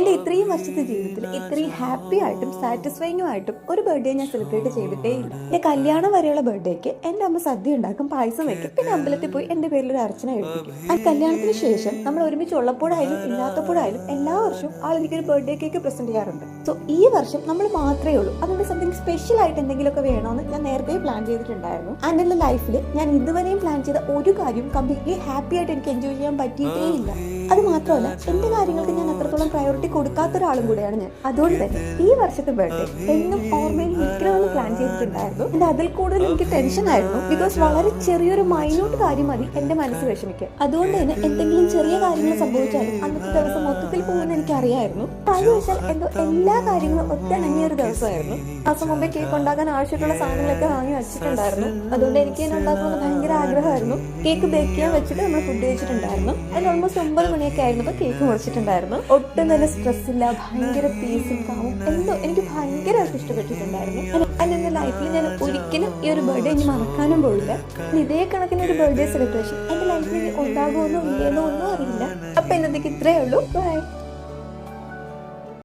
എൻ്റെ ഇത്രയും വർഷത്തെ ജീവിതത്തിൽ ഇത്രയും ഹാപ്പി ആയിട്ടും സാറ്റിസ്ഫൈങ്ങും ആയിട്ടും ഒരു ബർത്ത്ഡേ ഞാൻ സെലിബ്രേറ്റ് ചെയ്തിട്ടേ ഇല്ല. എൻ്റെ കല്യാണം വരെയുള്ള ബർത്ത്ഡേക്ക് എൻ്റെ അമ്മ സദ്യ ഉണ്ടാക്കും, പായസം വെക്കും, പിന്നെ അമ്പലത്തിൽ പോയി എൻ്റെ പേരിൽ ഒരു അർച്ചന എഴുതിക്കും. ആ കല്യാണത്തിന് ശേഷം നമ്മൾ ഒരുമിച്ച് ഉള്ളപ്പോഴായാലും ഇല്ലാത്തപ്പോഴായാലും എല്ലാ വർഷവും ആൾ എനിക്കൊരു ബർത്ത്ഡേ കേക്ക് പ്രസന്റ് ചെയ്യാറുണ്ട്. സോ ഈ വർഷം നമ്മൾ മാത്രമേ ഉള്ളൂ, അതുകൊണ്ട് സംതിങ് സ്പെഷ്യൽ ആയിട്ട് എന്തെങ്കിലുമൊക്കെ വേണമെന്ന് ഞാൻ നേരത്തെ പ്ലാൻ ചെയ്തിട്ടുണ്ടായിരുന്നു. ആൻഡ് എൻ്റെ ലൈഫിൽ ഞാൻ ഇതുവരെയും പ്ലാൻ ചെയ്ത ഒരു കാര്യം കംപ്ലീറ്റ്ലി ഹാപ്പി ആയിട്ട് എനിക്ക് എൻജോയ് ചെയ്യാൻ പറ്റിയിട്ടേ ഇല്ല. അത് മാത്രമല്ല, എന്റെ കാര്യങ്ങൾക്ക് ഞാൻ അത്രത്തോളം പ്രയോറിറ്റി കൊടുക്കാത്ത ഒരാളും കൂടെയാണ് ഞാൻ. അതുകൊണ്ട് തന്നെ ഈ വർഷത്തെ ബർത്ത്ഡേ എന്നും ഓർമ്മയിൽ നിൽക്കണമെന്ന് പ്ലാൻ ചെയ്തിട്ടുണ്ടായിരുന്നു. എന്റെ അതിൽ കൂടുതൽ എനിക്ക് ടെൻഷൻ ആയിരുന്നു. ബിക്കോസ് വളരെ ചെറിയൊരു മൈന്യൂട്ട് കാര്യം മതി എന്റെ മനസ്സ് വിഷമിക്കാൻ. അതുകൊണ്ട് തന്നെ എന്തെങ്കിലും ചെറിയ കാര്യങ്ങൾ സംഭവിച്ചാലും അന്നത്തെ ദിവസം മൊത്തത്തിൽ പോകുമെന്ന് എനിക്ക് അറിയായിരുന്നു. കഴിഞ്ഞാൽ എന്തോ എല്ലാ കാര്യങ്ങളും ഒത്തിണങ്ങിയ ഒരു ദിവസമായിരുന്നു. മാസം മുമ്പേ കേക്ക് ഉണ്ടാക്കാൻ ആവശ്യമുള്ള സാധനങ്ങളൊക്കെ വാങ്ങി വെച്ചിട്ടുണ്ടായിരുന്നു. അതുകൊണ്ട് എനിക്ക് തന്നെ ഉണ്ടാക്കണമെന്ന് ഭയങ്കര ആഗ്രഹമായിരുന്നു. കേക്ക് ബേക്ക് ചെയ്യാൻ വെച്ചിട്ട് നമ്മൾ ഫുഡ് കഴിച്ചിട്ടുണ്ടായിരുന്നു. അതിന് ഓൾമോസ്റ്റ് 9 മണിയൊക്കെ ആയിരുന്നപ്പോൾ കേക്ക് മുറിച്ചിട്ടുണ്ടായിരുന്നു. ഒട്ടും തന്നെ സ്ട്രെസ് ഇല്ല, ഭയങ്കര പീസും കാമും എന്തോ എനിക്ക് ഭയങ്കരമായിട്ട് ഇഷ്ടപ്പെട്ടിട്ടുണ്ടായിരുന്നു. എൻ്റെ ലൈഫിൽ ഞാൻ ഒരിക്കലും ഈ ഒരു ബർത്ത്ഡേ ഇനി മറക്കാനും പോയില്ല. ഇതേ കണക്കിന് ഒരു ബർത്ത്ഡേ സെലിബ്രേഷൻ എൻ്റെ ലൈഫിൽ ഉണ്ടാകുമെന്നോ ഇല്ലെന്നോ ഒന്നും അറിയില്ല. അപ്പൊ ഇന്നത്തേക്ക് ഇത്രയേ ഉള്ളൂ. ബൈ.